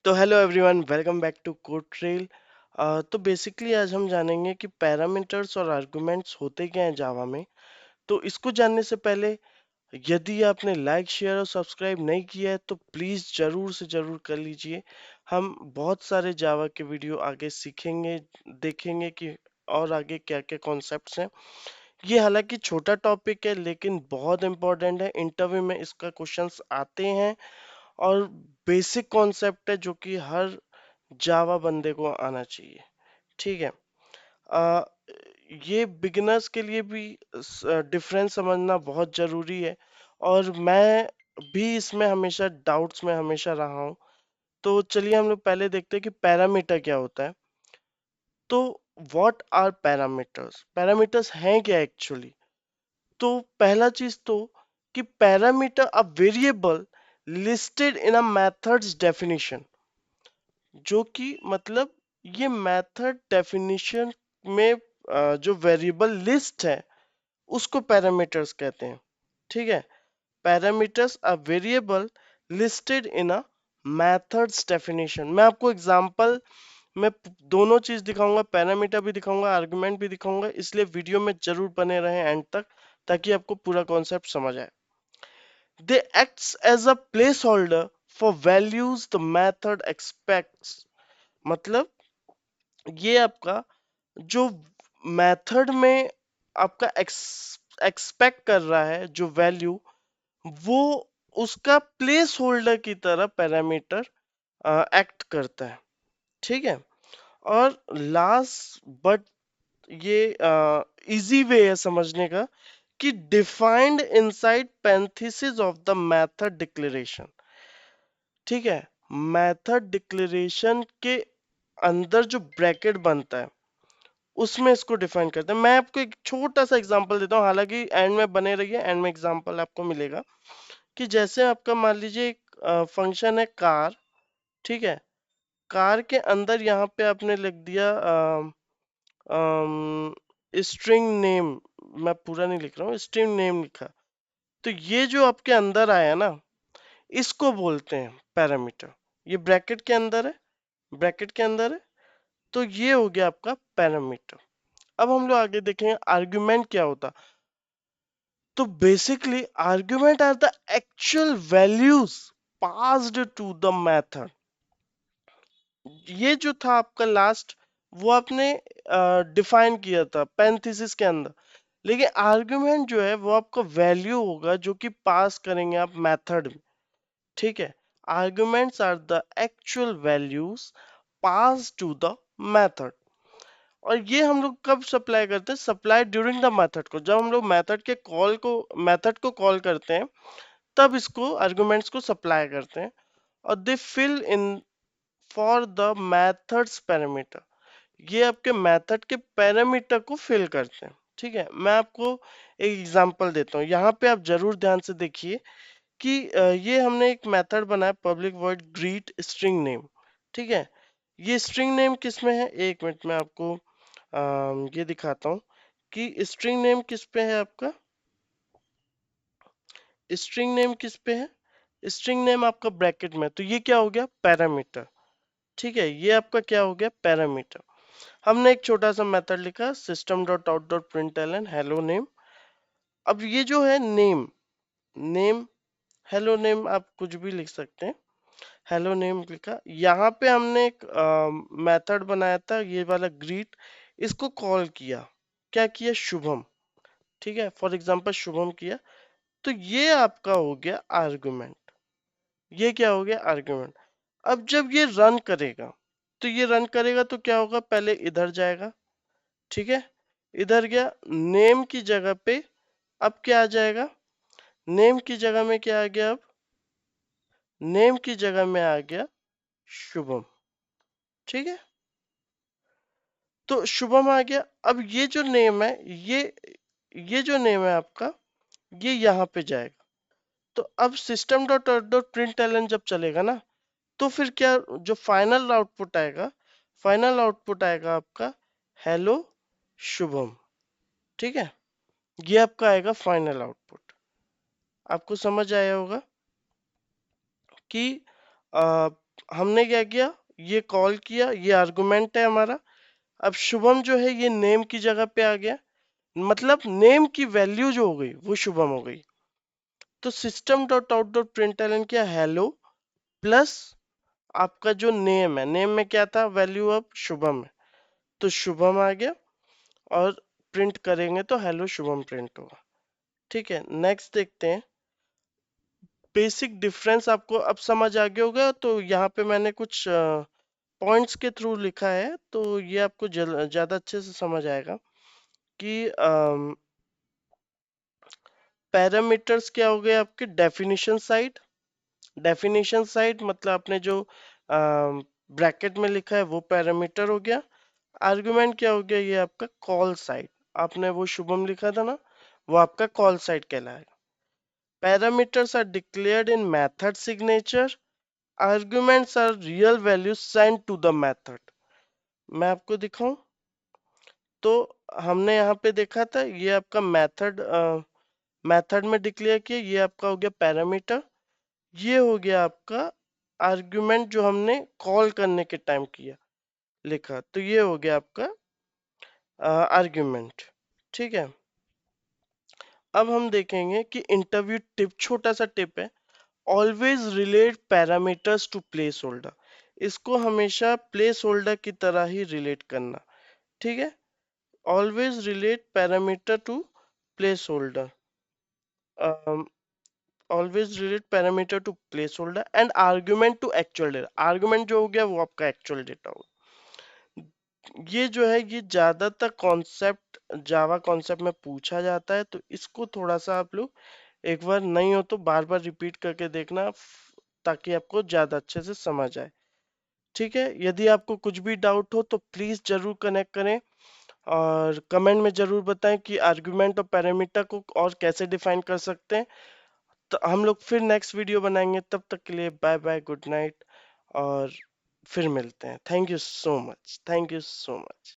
तो hello everyone, welcome back to code trail. तो basically आज हम जानेंगे कि पैरामीटर्स और आर्गुमेंट्स होते क्या हैं जावा में। तो इसको जानने से पहले यदि आपने लाइक शेयर और सब्सक्राइब नहीं किया है तो प्लीज़ ज़रूर से ज़रूर कर लीजिए। हम बहुत सारे जावा के वीडियो आगे सीखेंगे, देखेंगे कि और आगे क्या क्या कॉन्सेप्ट्स हैं। ये हालांकि छोटा टॉपिक है लेकिन बहुत इंपॉर्टेंट है, इंटरव्यू में इसका क्वेश्चंस आते हैं और बेसिक कॉन्सेप्ट है जो कि हर जावा बंदे को आना चाहिए। ठीक है। आ, ये बिगिनर्स के लिए भी डिफरेंस समझना बहुत जरूरी है और मैं भी इसमें हमेशा डाउट्स में हमेशा रहा हूँ। तो चलिए हम लोग पहले देखते हैं कि पैरामीटर क्या होता है। तो व्हाट आर पैरामीटर्स, पैरामीटर्स हैं क्या एक्चुअली। तो पहला चीज तो कि parameter a variable listed in a methods definition, जो कि मतलब ये मेथड डेफिनेशन में जो वेरिएबल लिस्ट है उसको पैरामीटर्स कहते हैं। ठीक है। Parameters a variable listed in a methods definition. मैं आपको एग्जांपल में दोनों चीज दिखाऊंगा, पैरामीटर भी दिखाऊंगा, आर्गुमेंट भी दिखाऊंगा, इसलिए वीडियो में जरूर बने रहें एंड तक ताकि आपको पूरा कॉन्सेप्ट समझ आए। They acts as a placeholder for values the method expects। मतलब ये आपका जो मेथड में आपका एक्सपेक्ट कर रहा है जो वैल्यू, वो उसका प्लेस होल्डर की तरह पैरामीटर एक्ट करता है। ठीक है। और लास्ट बट ये इजी वे है समझने का कि defined inside parenthesis of the method declaration. ठीक है। मेथड डिक्लेरेशन के अंदर जो ब्रैकेट बनता है उसमें इसको डिफाइन करते हैं। मैं आपको एक छोटा सा एग्जांपल देता हूँ, हालांकि एंड में बने रहिए, एंड में एग्जांपल आपको मिलेगा। कि जैसे आपका मान लीजिए एक फंक्शन है कार। ठीक है। कार के अंदर यहाँ पे आपने लिख दिया स्ट्रिंग नेम। मैं पूरा नहीं लिख रहा हूँ, स्ट्रिंग नेम लिखा। तो ये जो आपके अंदर आया ना, इसको बोलते हैं पैरामीटर। ये ब्रैकेट के अंदर है, ब्रैकेट के अंदर है। तो ये हो गया आपका पैरामीटर। अब हम लोग आगे देखेंगे आर्गुमेंट क्या होता। तो basically argument are the actual values passed to the method. ये जो था आपका लास्ट, वो आपने डिफाइन किया था पैरेंथेसिस के अंदर। लेकिन आर्गुमेंट जो है वो आपका वैल्यू होगा जो कि पास करेंगे आप मेथड में। ठीक है। Arguments are the actual values pass to the method. और ये हम लोग कब सप्लाई करते हैं? सप्लाई ड्यूरिंग द मेथड को, जब हम लोग मेथड को कॉल करते हैं तब इसको आर्गुमेंट्स को सप्लाई करते हैं। और they fill in for the methods parameter. ये आपके मेथड के पैरामीटर को फिल करते हैं। ठीक है। मैं आपको एक एग्जांपल देता हूँ, यहाँ पे आप जरूर ध्यान से देखिए कि ये हमने एक मेथड बनाया public void greet string name. ठीक है। ये स्ट्रिंग नेम किस में है, एक मिनट में आपको ये दिखाता हूँ कि स्ट्रिंग नेम किस पे है आपका। स्ट्रिंग नेम किस पे है? स्ट्रिंग नेम आपका ब्रैकेट में, तो ये क्या हो गया? पैरामीटर। ठीक है। ये आपका क्या हो गया? पैरामीटर। हमने एक छोटा सा मेथड लिखा system dot out dot println hello name. अब ये जो है नेम, नेम हेलो नेम आप कुछ भी लिख सकते हैं। हेलो नेम लिखा। यहाँ पे हमने एक मेथड बनाया था ये वाला ग्रीट, इसको कॉल किया। क्या किया? शुभम। ठीक है। फॉर एग्जांपल शुभम किया। तो ये आपका हो गया आर्गुमेंट। ये क्या हो गया? आर्गुमेंट। अब जब ये रन करेगा, तो ये रन करेगा तो क्या होगा? पहले इधर जाएगा। ठीक है। इधर गया, नेम की जगह पे अब क्या आ जाएगा? नेम की जगह में क्या आ गया? अब नेम की जगह में आ गया शुभम। ठीक है। तो शुभम आ गया। अब ये जो नेम है, ये जो नेम है आपका, ये यहाँ पे जाएगा। तो अब सिस्टम डॉट डॉट प्रिंट एलन जब चलेगा ना, तो फिर क्या जो फाइनल आउटपुट आएगा? फाइनल आउटपुट आएगा आपका हेलो शुभम। ठीक है। ये आपका आएगा फाइनल आउटपुट। आपको समझ आया होगा कि हमने क्या किया, ये कॉल किया, ये आर्गुमेंट है हमारा। अब शुभम जो है ये नेम की जगह पे आ गया, मतलब नेम की वैल्यू जो हो गई वो शुभम हो गई। तो system dot out dot println क्या, हेलो प्लस आपका जो नेम है, नेम में क्या था वैल्यू, अब शुभम है, तो शुभम आ गया। और प्रिंट करेंगे तो हेलो शुभम प्रिंट होगा। ठीक है, नेक्स्ट देखते हैं। बेसिक डिफरेंस आपको अब समझ आ गया होगा, तो यहाँ पे मैंने कुछ पॉइंट्स के थ्रू लिखा है, तो ये आपको ज़्यादा अच्छे से समझ आएगा कि पैरामीटर्स क्या हो गए आपके, डेफिनेशन साइड। डेफिनेशन साइड मतलब आपने जो ब्रैकेट में लिखा है वो पैरामीटर हो गया। आर्गुमेंट क्या हो गया, ये आपका कॉल साइड, आपने वो शुभम लिखा था ना, वो आपका कॉल साइड कहलाएगा। Parameters are declared in method signature, arguments are real values send to the method. मैं आपको दिखाऊं, तो हमने यहाँ पे देखा था ये आपका मेथड, मेथड में डिक्लेयर किया, ये आपका हो गया पैरामीटर, ये हो गया आपका आर्गुमेंट जो हमने कॉल करने के टाइम किया लिखा, तो ये हो गया आपका आर्गुमेंट। ठीक है, अब हम देखेंगे कि इंटरव्यू टिप, छोटा सा टिप है, always relate parameters to place holder. इसको हमेशा प्लेस होल्डर की तरह ही रिलेट करना। ठीक है, always relate parameter to place holder, always relate parameter to place holder and argument to actual data. Argument जो हो गया वो आपका एक्चुअल डेटा हो। ये जो है ये ज्यादातर कॉन्सेप्ट जावा कॉन्सेप्ट में पूछा जाता है, तो इसको थोड़ा सा आप लोग एक बार नहीं हो तो बार बार रिपीट करके देखना, ताकि आपको ज्यादा अच्छे से समझ आए। ठीक है, यदि आपको कुछ भी डाउट हो तो प्लीज जरूर कनेक्ट करें, और कमेंट में जरूर बताएं कि आर्गुमेंट और पैरामीटर को और कैसे डिफाइन कर सकते हैं। तो हम लोग फिर नेक्स्ट वीडियो बनाएंगे, तब तक के लिए बाय बाय, गुड नाइट, और फिर मिलते हैं। Thank you so much, thank you so much.